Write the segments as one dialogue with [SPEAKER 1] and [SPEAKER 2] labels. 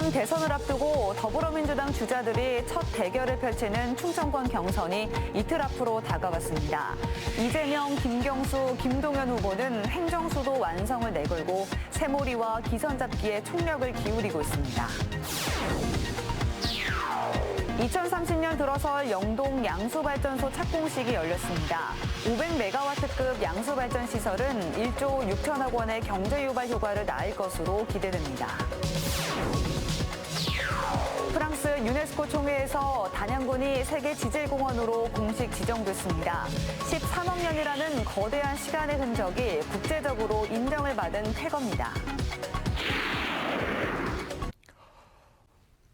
[SPEAKER 1] 이재명 대선을 앞두고 더불어민주당 주자들이 첫 대결을 펼치는 충청권 경선이 이틀 앞으로 다가왔습니다. 이재명, 김경수, 김동연 후보는 행정수도 완성을 내걸고 새몰이와 기선 잡기에 총력을 기울이고 있습니다. 2030년 들어설 영동 양수발전소 착공식이 열렸습니다. 500메가와트급 양수발전 시설은 1조 6천억 원의 경제 유발 효과를 낳을 것으로 기대됩니다. 프랑스 유네스코 총회에서 단양군이 세계 지질공원으로 공식 지정됐습니다. 13억 년이라는 거대한 시간의 흔적이 국제적으로 인정을 받은 쾌거입니다.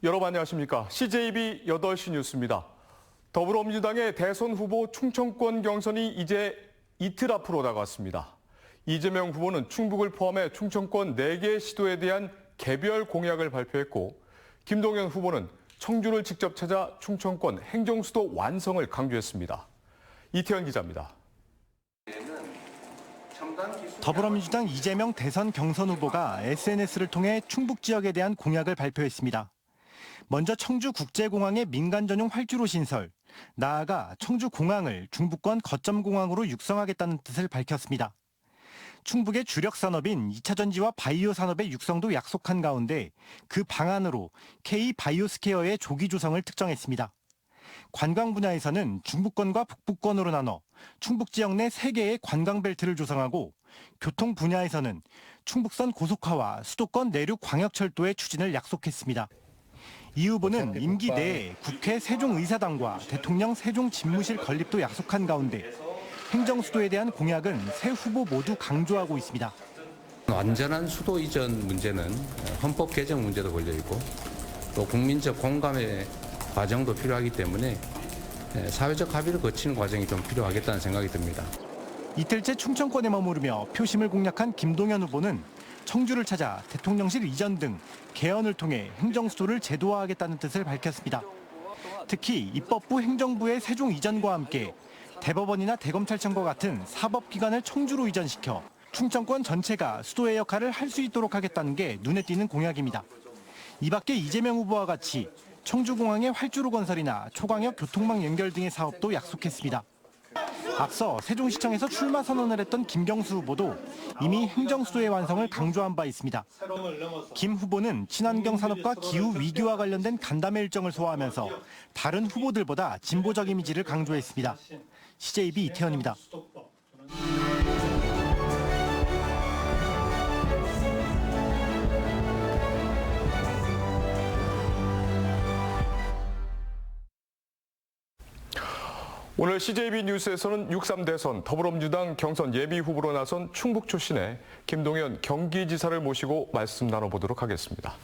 [SPEAKER 2] 여러분 안녕하십니까? CJB 8시 뉴스입니다. 더불어민주당의 대선 후보 충청권 경선이 이제 이틀 앞으로 다가왔습니다. 이재명 후보는 충북을 포함해 충청권 4개 시도에 대한 개별 공약을 발표했고 김동연 후보는 청주를 직접 찾아 충청권 행정수도 완성을 강조했습니다. 이태현 기자입니다.
[SPEAKER 3] 더불어민주당 이재명 대선 경선 후보가 SNS를 통해 충북 지역에 대한 공약을 발표했습니다. 먼저 청주국제공항의 민간 전용 활주로 신설, 나아가 청주공항을 중부권 거점공항으로 육성하겠다는 뜻을 밝혔습니다. 충북의 주력 산업인 2차 전지와 바이오 산업의 육성도 약속한 가운데 그 방안으로 K-바이오스케어의 조기 조성을 특정했습니다. 관광 분야에서는 중부권과 북부권으로 나눠 충북 지역 내 3개의 관광벨트를 조성하고 교통 분야에서는 충북선 고속화와 수도권 내륙 광역철도의 추진을 약속했습니다. 이 후보는 임기 내에 국회 세종의사당과 대통령 세종집무실 건립도 약속한 가운데 행정수도에 대한 공약은 세 후보 모두 강조하고 있습니다.
[SPEAKER 4] 완전한 수도 이전 문제는 헌법 개정 문제도 걸려있고 또 국민적 공감의 과정도 필요하기 때문에 사회적 합의를 거치는 과정이 좀 필요하겠다는 생각이 듭니다.
[SPEAKER 3] 이틀째 충청권에 머무르며 표심을 공략한 김동연 후보는 청주를 찾아 대통령실 이전 등 개헌을 통해 행정수도를 제도화하겠다는 뜻을 밝혔습니다. 특히 입법부 행정부의 세종 이전과 함께 대법원이나 대검찰청과 같은 사법기관을 청주로 이전시켜 충청권 전체가 수도의 역할을 할 수 있도록 하겠다는 게 눈에 띄는 공약입니다. 이 밖에 이재명 후보와 같이 청주공항의 활주로 건설이나 초광역 교통망 연결 등의 사업도 약속했습니다. 앞서 세종시청에서 출마 선언을 했던 김경수 후보도 이미 행정수도의 완성을 강조한 바 있습니다. 김 후보는 친환경 산업과 기후 위기와 관련된 간담회 일정을 소화하면서 다른 후보들보다 진보적 이미지를 강조했습니다. CJB 이태현입니다.
[SPEAKER 2] 오늘 CJB 뉴스에서는 6.3 대선 더불어민주당 경선 예비 후보로 나선 충북 출신의 김동연 경기지사를 모시고 말씀 나눠보도록 하겠습니다.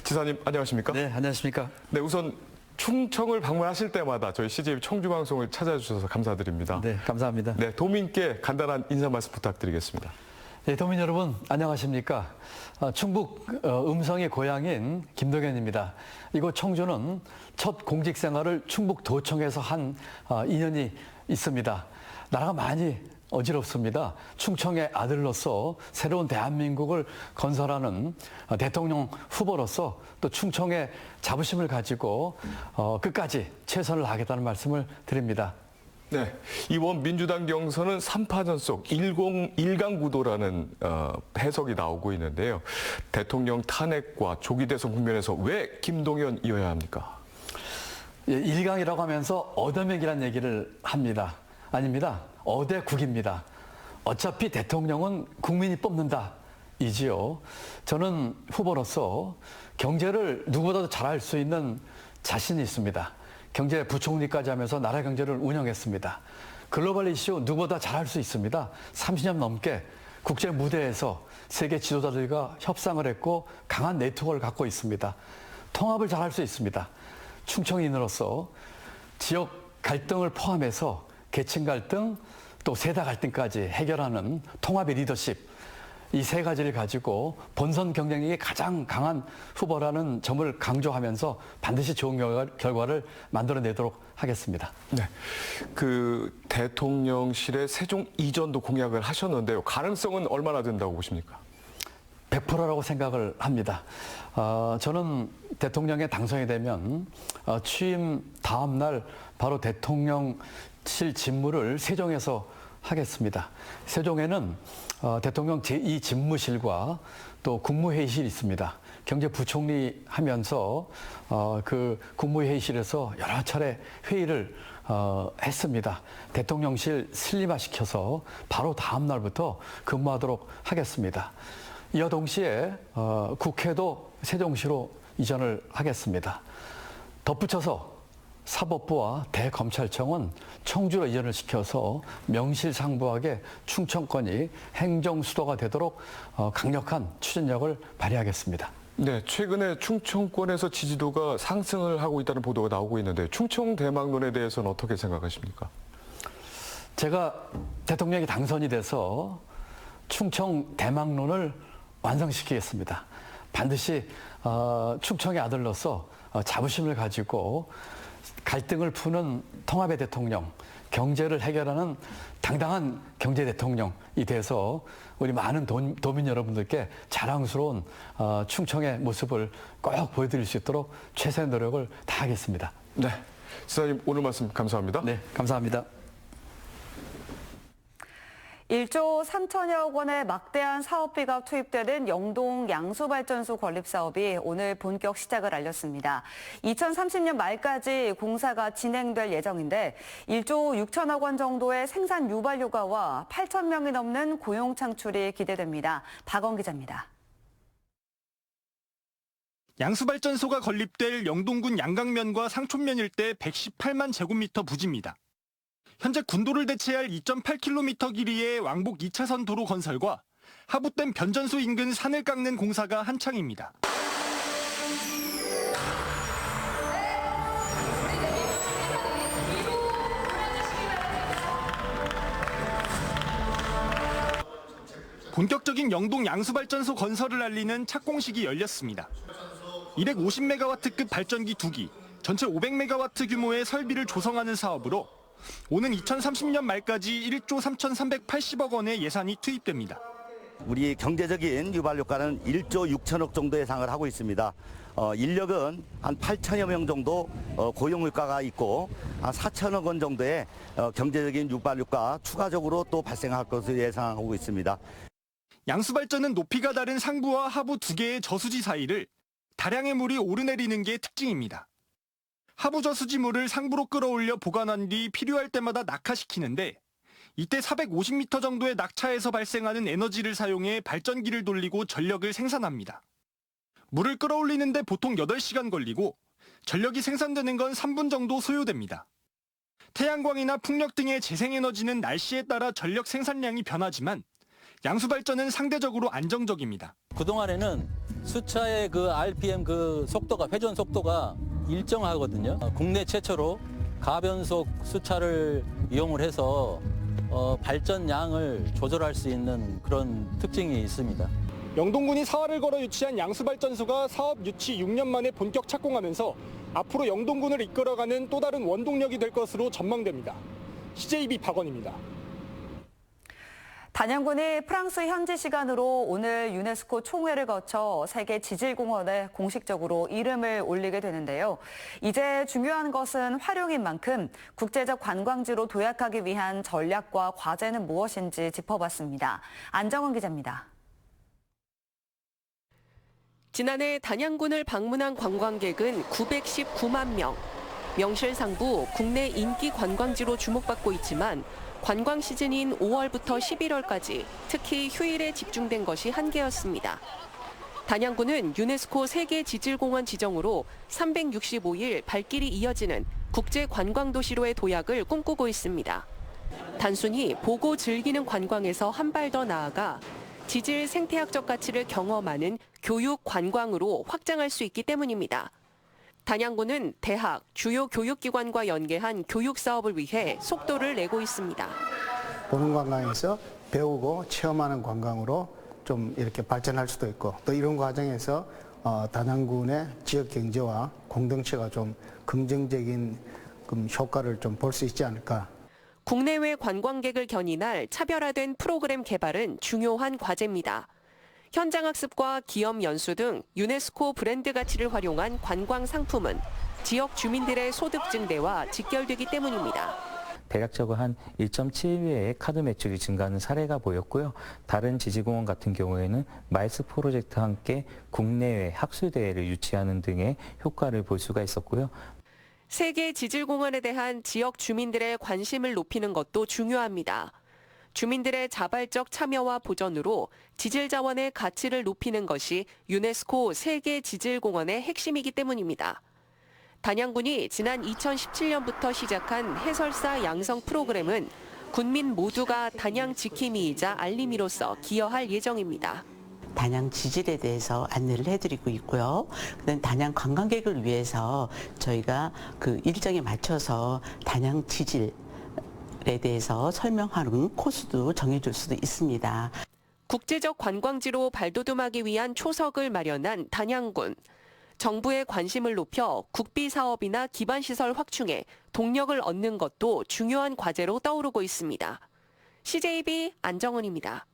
[SPEAKER 2] 지사님 안녕하십니까?
[SPEAKER 5] 네, 안녕하십니까?
[SPEAKER 2] 네, 우선 충청을 방문하실 때마다 저희 CJB 청주방송을 찾아주셔서 감사드립니다.
[SPEAKER 5] 네, 감사합니다.
[SPEAKER 2] 네, 도민께 간단한 인사 말씀 부탁드리겠습니다.
[SPEAKER 5] 네, 도민 여러분 안녕하십니까? 충북 음성의 고향인 김동연입니다. 이곳 청주는 첫 공직 생활을 충북도청에서 한 인연이 있습니다. 나라가 많이 어지럽습니다. 충청의 아들로서 새로운 대한민국을 건설하는 대통령 후보로서 또 충청의 자부심을 가지고 끝까지 최선을 다하겠다는 말씀을 드립니다.
[SPEAKER 2] 네, 이번 민주당 경선은 3파전 속 1강구도라는 해석이 나오고 있는데요. 대통령 탄핵과 조기 대선 국면에서 왜 김동연이어야 합니까?
[SPEAKER 5] 예, 1강이라고 하면서 얻어먹이라는 얘기를 합니다. 아닙니다. 어대국입니다. 어차피 대통령은 국민이 뽑는다. 이지요. 저는 후보로서 경제를 누구보다도 잘할 수 있는 자신이 있습니다. 경제부총리까지 하면서 나라 경제를 운영했습니다. 글로벌 이슈 누구보다 잘할 수 있습니다. 30년 넘게 국제 무대에서 세계 지도자들과 협상을 했고 강한 네트워크를 갖고 있습니다. 통합을 잘할 수 있습니다. 충청인으로서 지역 갈등을 포함해서 계층 갈등 또 세대 갈등까지 해결하는 통합의 리더십, 이 세 가지를 가지고 본선 경쟁력이 가장 강한 후보라는 점을 강조하면서 반드시 좋은 결과를 만들어내도록 하겠습니다.
[SPEAKER 2] 네, 그 대통령실의 세종 이전도 공약을 하셨는데요. 가능성은 얼마나 된다고 보십니까?
[SPEAKER 5] 100%라고 생각을 합니다. 저는 대통령에 당선이 되면 취임 다음 날 바로 대통령실 직무를 세종에서 하겠습니다. 세종에는 대통령 제2 집무실과 또 국무회의실이 있습니다. 경제부총리 하면서 그 국무회의실에서 여러 차례 회의를 했습니다. 대통령실 슬림화시켜서 바로 다음 날부터 근무하도록 하겠습니다. 이와 동시에 국회도 세종시로 이전을 하겠습니다. 덧붙여서 사법부와 대검찰청은 청주로 이전을 시켜서 명실상부하게 충청권이 행정수도가 되도록 강력한 추진력을 발휘하겠습니다.
[SPEAKER 2] 네, 최근에 충청권에서 지지도가 상승을 하고 있다는 보도가 나오고 있는데 충청 대망론에 대해서는 어떻게 생각하십니까?
[SPEAKER 5] 제가 대통령이 당선이 돼서 충청 대망론을 완성시키겠습니다. 반드시 충청의 아들로서 자부심을 가지고 갈등을 푸는 통합의 대통령, 경제를 해결하는 당당한 경제 대통령이 돼서 우리 많은 도민 여러분들께 자랑스러운 충청의 모습을 꼭 보여드릴 수 있도록 최선의 노력을 다하겠습니다.
[SPEAKER 2] 네, 지사님 오늘 말씀 감사합니다.
[SPEAKER 5] 네, 감사합니다.
[SPEAKER 1] 1조 3천여억 원의 막대한 사업비가 투입되는 영동 양수발전소 건립 사업이 오늘 본격 시작을 알렸습니다. 2030년 말까지 공사가 진행될 예정인데 1조 6천억 원 정도의 생산 유발효과와 8천 명이 넘는 고용 창출이 기대됩니다. 박원 기자입니다.
[SPEAKER 3] 양수발전소가 건립될 영동군 양강면과 상촌면 일대 118만 제곱미터 부지입니다. 현재 군도를 대체할 2.8km 길이의 왕복 2차선 도로 건설과 하부댐 변전소 인근 산을 깎는 공사가 한창입니다. 본격적인 영동 양수발전소 건설을 알리는 착공식이 열렸습니다. 250메가와트급 발전기 2기, 전체 500메가와트 규모의 설비를 조성하는 사업으로 오는 2030년 말까지 1조 3,380억 원의 예산이 투입됩니다.
[SPEAKER 6] 우리 경제적인 유발 효과는 1조 6천억 정도 예상을 하고 있습니다. 인력은 한 8천여 명 정도 고용 효과가 있고 한 4천억 원 정도의 경제적인 유발 효과 추가적으로 또 발생할 것으로 예상하고 있습니다.
[SPEAKER 3] 양수발전은 높이가 다른 상부와 하부 두 개의 저수지 사이를 다량의 물이 오르내리는 게 특징입니다. 하부 저수지물을 상부로 끌어올려 보관한 뒤 필요할 때마다 낙하시키는데 이때 450m 정도의 낙차에서 발생하는 에너지를 사용해 발전기를 돌리고 전력을 생산합니다. 물을 끌어올리는데 보통 8시간 걸리고 전력이 생산되는 건 3분 정도 소요됩니다. 태양광이나 풍력 등의 재생에너지는 날씨에 따라 전력 생산량이 변하지만 양수발전은 상대적으로 안정적입니다.
[SPEAKER 7] 그동안에는 수차의 그 RPM 속도가 회전 속도가 일정하거든요. 국내 최초로 가변속 수차를 이용을 해서 발전량을 조절할 수 있는 그런 특징이 있습니다.
[SPEAKER 3] 영동군이 사활을 걸어 유치한 양수발전소가 사업 유치 6년 만에 본격 착공하면서 앞으로 영동군을 이끌어가는 또 다른 원동력이 될 것으로 전망됩니다. CJB 박원입니다.
[SPEAKER 1] 단양군이 프랑스 현지 시간으로 오늘 유네스코 총회를 거쳐 세계 지질공원에 공식적으로 이름을 올리게 되는데요. 이제 중요한 것은 활용인 만큼 국제적 관광지로 도약하기 위한 전략과 과제는 무엇인지 짚어봤습니다. 안정원 기자입니다.
[SPEAKER 8] 지난해 단양군을 방문한 관광객은 919만 명. 명실상부 국내 인기 관광지로 주목받고 있지만 관광 시즌인 5월부터 11월까지 특히 휴일에 집중된 것이 한계였습니다. 단양군은 유네스코 세계 지질공원 지정으로 365일 발길이 이어지는 국제 관광도시로의 도약을 꿈꾸고 있습니다. 단순히 보고 즐기는 관광에서 한 발 더 나아가 지질 생태학적 가치를 경험하는 교육 관광으로 확장할 수 있기 때문입니다. 단양군은 대학, 주요 교육기관과 연계한 교육 사업을 위해 속도를 내고 있습니다.
[SPEAKER 9] 보는 관광에서 배우고 체험하는 관광으로 좀 이렇게 발전할 수도 있고 또 이런 과정에서 단양군의 지역 경제와 공동체가 좀 긍정적인 효과를 좀 볼 수 있지 않을까.
[SPEAKER 8] 국내외 관광객을 견인할 차별화된 프로그램 개발은 중요한 과제입니다. 현장학습과 기업 연수 등 유네스코 브랜드 가치를 활용한 관광 상품은 지역 주민들의 소득 증대와 직결되기 때문입니다.
[SPEAKER 10] 대략적으로 한 1.7배의 카드 매출이 증가하는 사례가 보였고요. 다른 지질공원 같은 경우에는 마일스 프로젝트와 함께 국내외 학술대회를 유치하는 등의 효과를 볼 수가 있었고요.
[SPEAKER 8] 세계 지질공원에 대한 지역 주민들의 관심을 높이는 것도 중요합니다. 주민들의 자발적 참여와 보전으로 지질 자원의 가치를 높이는 것이 유네스코 세계 지질공원의 핵심이기 때문입니다. 단양군이 지난 2017년부터 시작한 해설사 양성 프로그램은 군민 모두가 단양 지킴이이자 알림이로서 기여할 예정입니다.
[SPEAKER 11] 단양 지질에 대해서 안내를 해드리고 있고요. 그다음 단양 관광객을 위해서 저희가 그 일정에 맞춰서 단양 지질에 대해서 설명하는 코스도 정해줄 수도 있습니다.
[SPEAKER 8] 국제적 관광지로 발돋움하기 위한 초석을 마련한 단양군. 정부의 관심을 높여 국비 사업이나 기반시설 확충에 동력을 얻는 것도 중요한 과제로 떠오르고 있습니다. CJB 안정은입니다.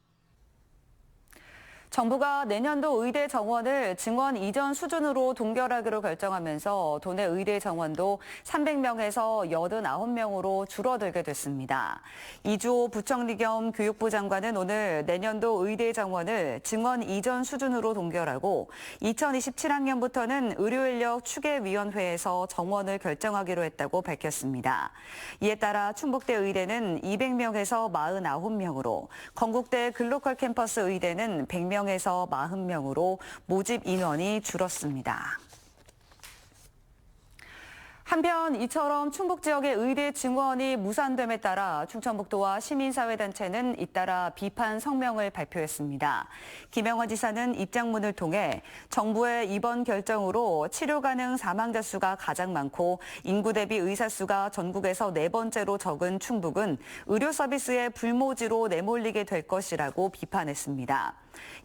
[SPEAKER 1] 정부가 내년도 의대 정원을 증원 이전 수준으로 동결하기로 결정하면서 도내 의대 정원도 300명에서 89명으로 줄어들게 됐습니다. 이주호 부총리 겸 교육부 장관은 오늘 내년도 의대 정원을 증원 이전 수준으로 동결하고 2027학년부터는 의료인력 추계위원회에서 정원을 결정하기로 했다고 밝혔습니다. 이에 따라 충북대 의대는 200명에서 49명으로, 건국대 글로컬 캠퍼스 의대는 100명 에서 40명으로 모집 인원이 줄었습니다. 한편 이처럼 충북 지역의 의대 증원이 무산됨에 따라 충청북도와 시민사회단체는 잇따라 비판 성명을 발표했습니다. 김영환 지사는 입장문을 통해 정부의 이번 결정으로 치료 가능 사망자 수가 가장 많고 인구 대비 의사 수가 전국에서 4번째로 적은 충북은 의료 서비스의 불모지로 내몰리게 될 것이라고 비판했습니다.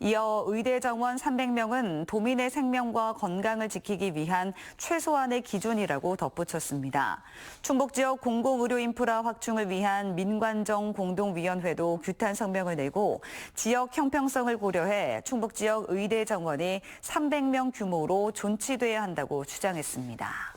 [SPEAKER 1] 이어 의대 정원 300명은 도민의 생명과 건강을 지키기 위한 최소한의 기준이라고 덧붙였습니다. 충북 지역 공공의료 인프라 확충을 위한 민관정 공동위원회도 규탄 성명을 내고 지역 형평성을 고려해 충북 지역 의대 정원이 300명 규모로 존치돼야 한다고 주장했습니다.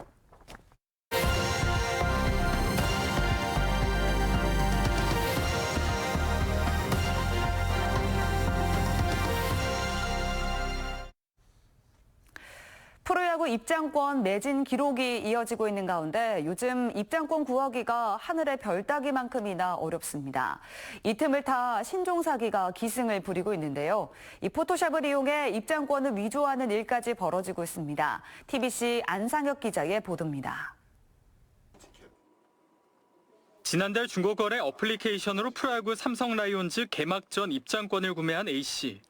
[SPEAKER 1] 프로야구 입장권 매진 기록이 이어지고 있는 가운데 요즘 입장권 구하기가 하늘의 별 따기만큼이나 어렵습니다. 이 틈을 타 신종 사기가 기승을 부리고 있는데요. 이 포토샵을 이용해 입장권을 위조하는 일까지 벌어지고 있습니다. TBC 안상혁 기자의 보도입니다.
[SPEAKER 12] 지난달 중고거래 어플리케이션으로 프로야구 삼성 라이온즈 개막전 입장권을 구매한 A씨.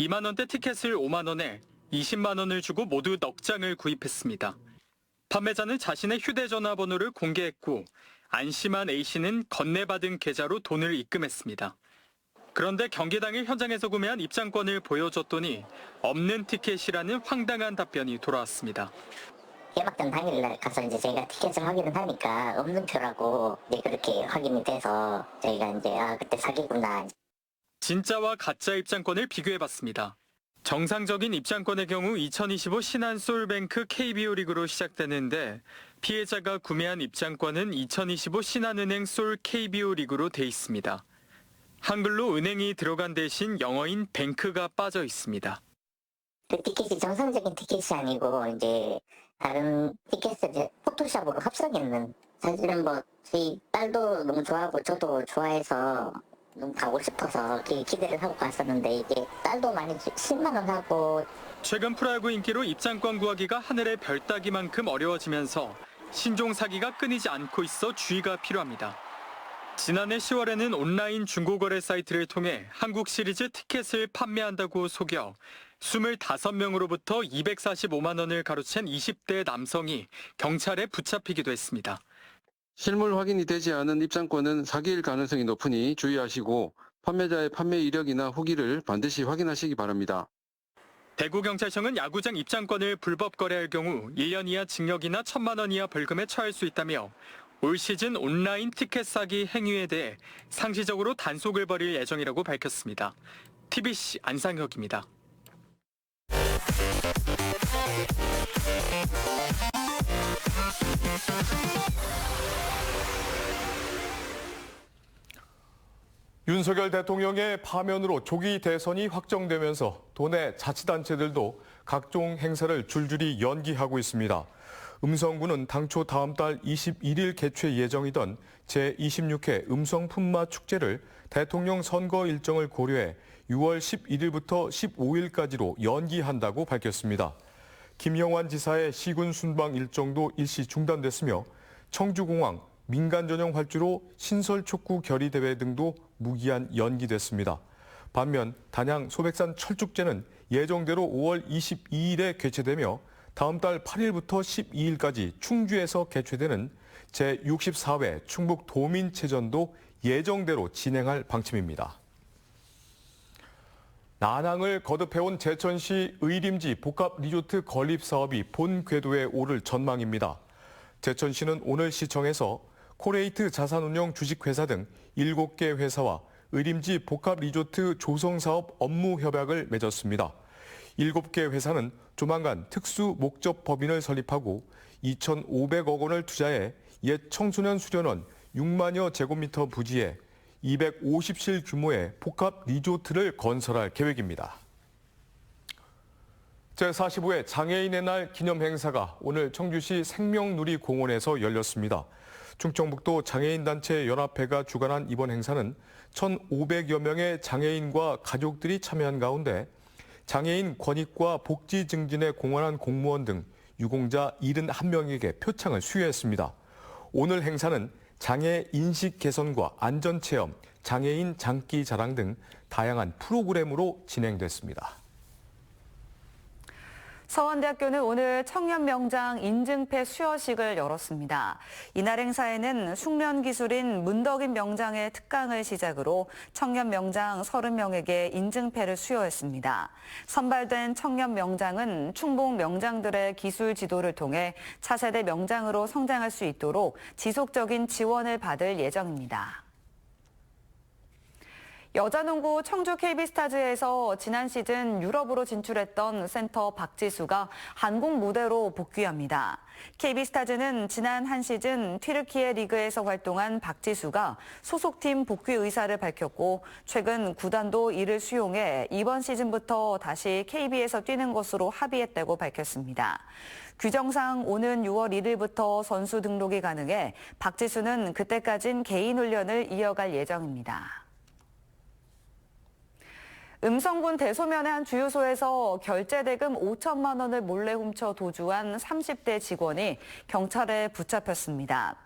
[SPEAKER 12] 2만 원대 티켓을 5만 원에 20만 원을 주고 모두 넉 장을 구입했습니다. 판매자는 자신의 휴대전화 번호를 공개했고 안심한 A씨는 건네받은 계좌로 돈을 입금했습니다. 그런데 경기 당일 현장에서 구매한 입장권을 보여줬더니 없는 티켓이라는 황당한 답변이 돌아왔습니다.
[SPEAKER 13] 개막전 당일날 가서 이제 저희가 티켓을 확인을 하니까 없는 표라고 그렇게 확인이 돼서 저희가 이제 그때 사기구나.
[SPEAKER 12] 진짜와 가짜 입장권을 비교해봤습니다. 정상적인 입장권의 경우 2025 신한 소울뱅크 KBO 리그로 시작되는데 피해자가 구매한 입장권은 2025 신한은행 솔 KBO 리그로 돼 있습니다. 한글로 은행이 들어간 대신 영어인 뱅크가 빠져 있습니다.
[SPEAKER 13] 그 티켓이 정상적인 티켓이 아니고 이제 다른 티켓을 포토샵으로 합성했는, 사실은 뭐 저희 딸도 너무 좋아하고 저도 좋아해서 너무 가고 싶어서 기대를 하고 갔었는데 이게 딸도 많이 10만 원 하고.
[SPEAKER 12] 최근 프로야구 인기로 입장권 구하기가 하늘의 별 따기만큼 어려워지면서 신종 사기가 끊이지 않고 있어 주의가 필요합니다. 지난해 10월에는 온라인 중고거래 사이트를 통해 한국 시리즈 티켓을 판매한다고 속여 25명으로부터 245만 원을 가로챈 20대 남성이 경찰에 붙잡히기도 했습니다.
[SPEAKER 14] 실물 확인이 되지 않은 입장권은 사기일 가능성이 높으니 주의하시고 판매자의 판매 이력이나 후기를 반드시 확인하시기 바랍니다.
[SPEAKER 12] 대구경찰청은 야구장 입장권을 불법 거래할 경우 1년 이하 징역이나 1,000만 원 이하 벌금에 처할 수 있다며 올 시즌 온라인 티켓 사기 행위에 대해 상시적으로 단속을 벌일 예정이라고 밝혔습니다. TBC 안상혁입니다.
[SPEAKER 2] 윤석열 대통령의 파면으로 조기 대선이 확정되면서 도내 자치단체들도 각종 행사를 줄줄이 연기하고 있습니다. 음성군은 당초 다음 달 21일 개최 예정이던 제26회 음성품마축제를 대통령 선거 일정을 고려해 6월 11일부터 15일까지로 연기한다고 밝혔습니다. 김영환 지사의 시군 순방 일정도 일시 중단됐으며 청주공항 민간 전용 활주로 신설 촉구 결의 대회 등도 무기한 연기됐습니다. 반면 단양 소백산 철쭉제는 예정대로 5월 22일에 개최되며 다음 달 8일부터 12일까지 충주에서 개최되는 제64회 충북 도민체전도 예정대로 진행할 방침입니다. 난항을 거듭해온 제천시 의림지 복합리조트 건립 사업이 본 궤도에 오를 전망입니다. 제천시는 오늘 시청에서 코레이트 자산운용 주식회사 등 7개 회사와 의림지 복합리조트 조성사업 업무 협약을 맺었습니다. 7개 회사는 조만간 특수 목적 법인을 설립하고 2,500억 원을 투자해 옛 청소년 수련원 6만여 제곱미터 부지에 250실 규모의 복합 리조트를 건설할 계획입니다. 제45회 장애인의 날 기념 행사가 오늘 청주시 생명누리공원에서 열렸습니다. 충청북도 장애인단체 연합회가 주관한 이번 행사는 1,500여 명의 장애인과 가족들이 참여한 가운데 장애인 권익과 복지 증진에 공헌한 공무원 등 유공자 71명에게 표창을 수여했습니다. 오늘 행사는 장애 인식 개선과 안전체험, 장애인 장기 자랑 등 다양한 프로그램으로 진행됐습니다.
[SPEAKER 1] 서원대학교는 오늘 청년명장 인증패 수여식을 열었습니다. 이날 행사에는 숙련기술인 문덕인 명장의 특강을 시작으로 청년명장 30명에게 인증패를 수여했습니다. 선발된 청년명장은 충북 명장들의 기술 지도를 통해 차세대 명장으로 성장할 수 있도록 지속적인 지원을 받을 예정입니다. 여자농구 청주 KB스타즈에서 지난 시즌 유럽으로 진출했던 센터 박지수가 한국 무대로 복귀합니다. KB스타즈는 지난 한 시즌 튀르키예 리그에서 활동한 박지수가 소속팀 복귀 의사를 밝혔고 최근 구단도 이를 수용해 이번 시즌부터 다시 KB에서 뛰는 것으로 합의했다고 밝혔습니다. 규정상 오는 6월 1일부터 선수 등록이 가능해 박지수는 그때까진 개인 훈련을 이어갈 예정입니다. 음성군 대소면의 한 주유소에서 결제대금 5천만 원을 몰래 훔쳐 도주한 30대 직원이 경찰에 붙잡혔습니다.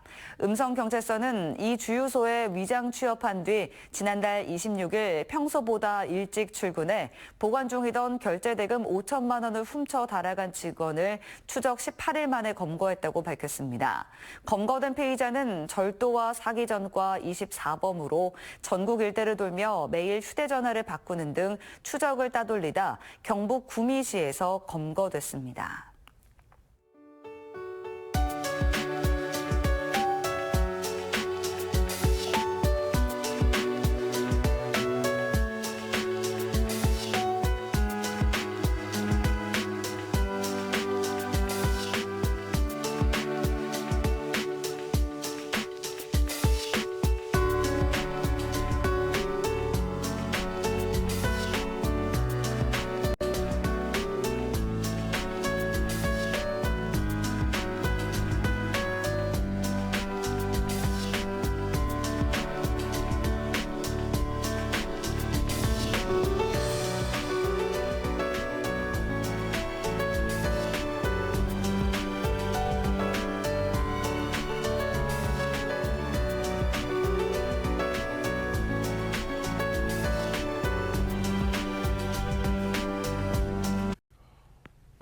[SPEAKER 1] 음성경찰서는 이 주유소에 위장 취업한 뒤 지난달 26일 평소보다 일찍 출근해 보관 중이던 결제대금 5천만 원을 훔쳐 달아간 직원을 추적 18일 만에 검거했다고 밝혔습니다. 검거된 피의자는 절도와 사기 전과 24범으로 전국 일대를 돌며 매일 휴대전화를 바꾸는 등 추적을 따돌리다 경북 구미시에서 검거됐습니다.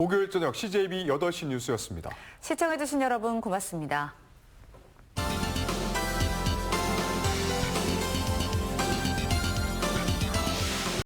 [SPEAKER 2] 목요일 저녁 CJB 8시 뉴스였습니다.
[SPEAKER 1] 시청해주신 여러분 고맙습니다.